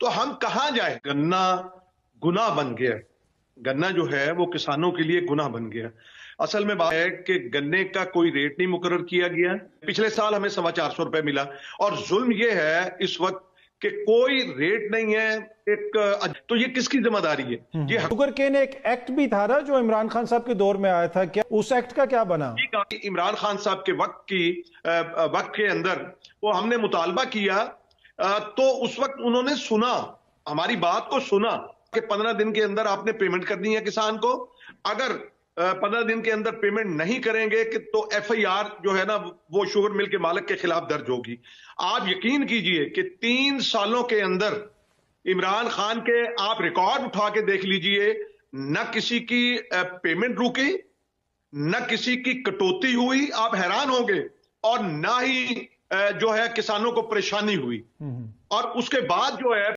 तो हम कहां जाए? गन्ना गुनाह बन गया। गन्ना जो है वो किसानों के लिए गुनाह बन गया। असल में बात है कि गन्ने का कोई रेट नहीं मुकर्रर किया गया। पिछले साल हमें 425 रुपए मिला और जुल्म ये है इस वक्त कि कोई रेट नहीं है। तो ये किसकी जिम्मेदारी है? ये शुगर केन एक एक्ट भी था ना जो इमरान खान साहब के दौर में आया था, क्या उस एक्ट का क्या बना? इमरान खान साहब के वक्त के अंदर वो हमने मुतालबा किया, तो उस वक्त उन्होंने सुना, हमारी बात को सुना कि 15 दिन के अंदर आपने पेमेंट करनी है किसान को। अगर 15 दिन के अंदर पेमेंट नहीं करेंगे कि तो FIR जो है ना वो शुगर मिल के मालिक के खिलाफ दर्ज होगी। आप यकीन कीजिए कि 3 सालों के अंदर इमरान खान के आप रिकॉर्ड उठा के देख लीजिए, न किसी की पेमेंट रुकी, न किसी की कटौती हुई, आप हैरान होंगे, और ना ही जो है किसानों को परेशानी हुई। और उसके बाद जो है